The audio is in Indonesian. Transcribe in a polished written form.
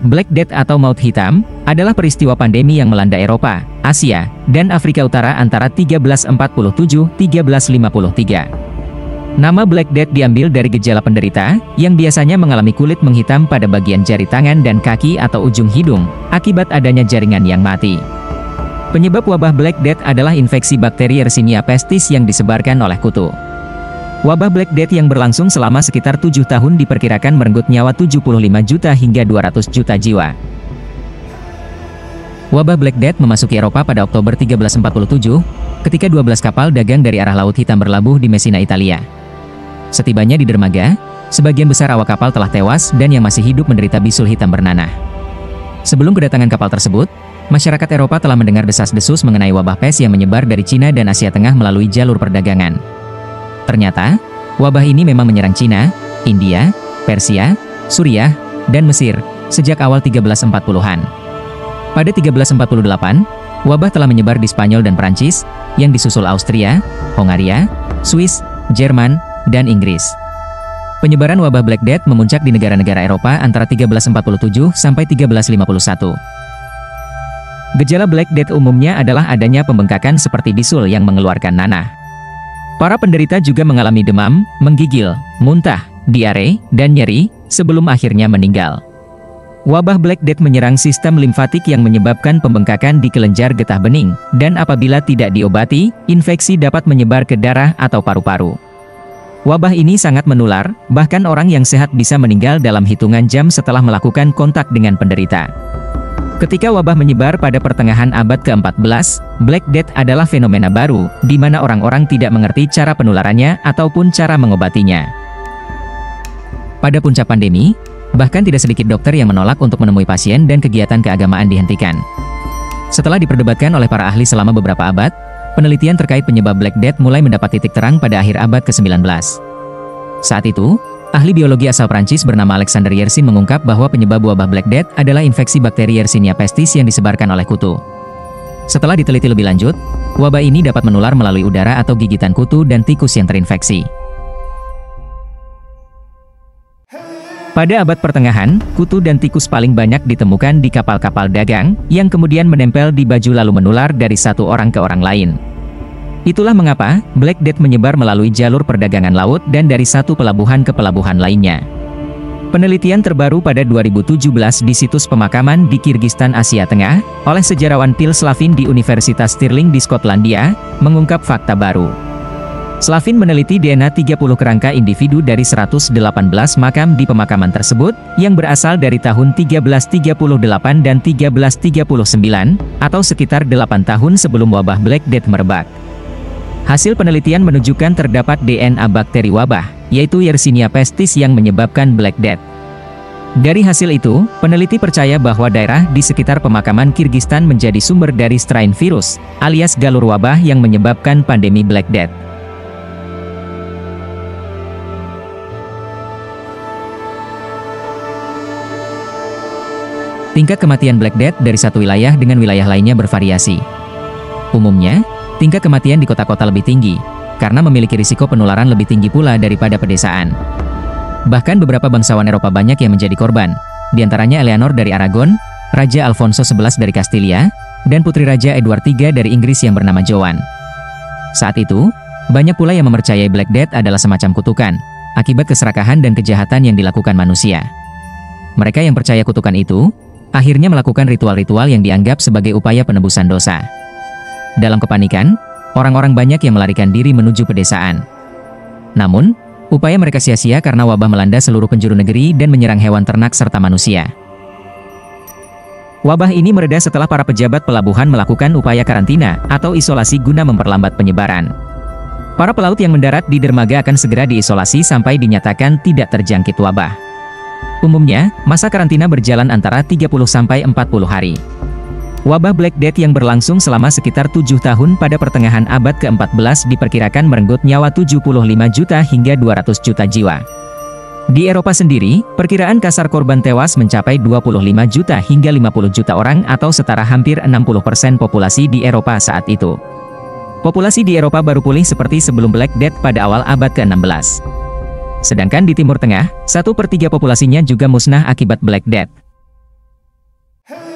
Black Death atau Maut Hitam, adalah peristiwa pandemi yang melanda Eropa, Asia, dan Afrika Utara antara 1347-1353. Nama Black Death diambil dari gejala penderita, yang biasanya mengalami kulit menghitam pada bagian jari tangan dan kaki atau ujung hidung, akibat adanya jaringan yang mati. Penyebab wabah Black Death adalah infeksi bakteri Yersinia pestis yang disebarkan oleh kutu. Wabah Black Death yang berlangsung selama sekitar 7 tahun diperkirakan merenggut nyawa 75 juta hingga 200 juta jiwa. Wabah Black Death memasuki Eropa pada Oktober 1347, ketika 12 kapal dagang dari arah Laut Hitam berlabuh di Messina, Italia. Setibanya di dermaga, sebagian besar awak kapal telah tewas dan yang masih hidup menderita bisul hitam bernanah. Sebelum kedatangan kapal tersebut, masyarakat Eropa telah mendengar desas-desus mengenai wabah pes yang menyebar dari Cina dan Asia Tengah melalui jalur perdagangan. Ternyata, wabah ini memang menyerang Cina, India, Persia, Suriah, dan Mesir sejak awal 1340-an. Pada 1348, wabah telah menyebar di Spanyol dan Prancis, yang disusul Austria, Hongaria, Swiss, Jerman, dan Inggris. Penyebaran wabah Black Death memuncak di negara-negara Eropa antara 1347 sampai 1351. Gejala Black Death umumnya adalah adanya pembengkakan seperti bisul yang mengeluarkan nanah. Para penderita juga mengalami demam, menggigil, muntah, diare, dan nyeri, sebelum akhirnya meninggal. Wabah Black Death menyerang sistem limfatik yang menyebabkan pembengkakan di kelenjar getah bening, dan apabila tidak diobati, infeksi dapat menyebar ke darah atau paru-paru. Wabah ini sangat menular, bahkan orang yang sehat bisa meninggal dalam hitungan jam setelah melakukan kontak dengan penderita. Ketika wabah menyebar pada pertengahan abad ke-14, Black Death adalah fenomena baru, di mana orang-orang tidak mengerti cara penularannya ataupun cara mengobatinya. Pada puncak pandemi, bahkan tidak sedikit dokter yang menolak untuk menemui pasien dan kegiatan keagamaan dihentikan. Setelah diperdebatkan oleh para ahli selama beberapa abad, penelitian terkait penyebab Black Death mulai mendapat titik terang pada akhir abad ke-19. Saat itu, ahli biologi asal Prancis bernama Alexander Yersin mengungkap bahwa penyebab wabah Black Death adalah infeksi bakteri Yersinia pestis yang disebarkan oleh kutu. Setelah diteliti lebih lanjut, wabah ini dapat menular melalui udara atau gigitan kutu dan tikus yang terinfeksi. Pada abad pertengahan, kutu dan tikus paling banyak ditemukan di kapal-kapal dagang, yang kemudian menempel di baju lalu menular dari satu orang ke orang lain. Itulah mengapa Black Death menyebar melalui jalur perdagangan laut dan dari satu pelabuhan ke pelabuhan lainnya. Penelitian terbaru pada 2017 di situs pemakaman di Kirgistan, Asia Tengah, oleh sejarawan Phil Slavin di Universitas Stirling di Skotlandia, mengungkap fakta baru. Slavin meneliti DNA 30 kerangka individu dari 118 makam di pemakaman tersebut, yang berasal dari tahun 1338 dan 1339, atau sekitar 8 tahun sebelum wabah Black Death merebak. Hasil penelitian menunjukkan terdapat DNA bakteri wabah, yaitu Yersinia pestis yang menyebabkan Black Death. Dari hasil itu, peneliti percaya bahwa daerah di sekitar pemakaman Kirgistan menjadi sumber dari strain virus, alias galur wabah yang menyebabkan pandemi Black Death. Tingkat kematian Black Death dari satu wilayah dengan wilayah lainnya bervariasi. Umumnya, tingkat kematian di kota-kota lebih tinggi, karena memiliki risiko penularan lebih tinggi pula daripada pedesaan. Bahkan beberapa bangsawan Eropa banyak yang menjadi korban, diantaranya Eleanor dari Aragon, Raja Alfonso XI dari Kastilia, dan Putri Raja Edward III dari Inggris yang bernama Joan. Saat itu, banyak pula yang mempercayai Black Death adalah semacam kutukan, akibat keserakahan dan kejahatan yang dilakukan manusia. Mereka yang percaya kutukan itu, akhirnya melakukan ritual-ritual yang dianggap sebagai upaya penebusan dosa. Dalam kepanikan, orang-orang banyak yang melarikan diri menuju pedesaan. Namun, upaya mereka sia-sia karena wabah melanda seluruh penjuru negeri dan menyerang hewan ternak serta manusia. Wabah ini mereda setelah para pejabat pelabuhan melakukan upaya karantina atau isolasi guna memperlambat penyebaran. Para pelaut yang mendarat di dermaga akan segera diisolasi sampai dinyatakan tidak terjangkit wabah. Umumnya, masa karantina berjalan antara 30 sampai 40 hari. Wabah Black Death yang berlangsung selama sekitar 7 tahun pada pertengahan abad ke-14 diperkirakan merenggut nyawa 75 juta hingga 200 juta jiwa. Di Eropa sendiri, perkiraan kasar korban tewas mencapai 25 juta hingga 50 juta orang atau setara hampir 60% populasi di Eropa saat itu. Populasi di Eropa baru pulih seperti sebelum Black Death pada awal abad ke-16. Sedangkan di Timur Tengah, 1/3 populasinya juga musnah akibat Black Death. Hey!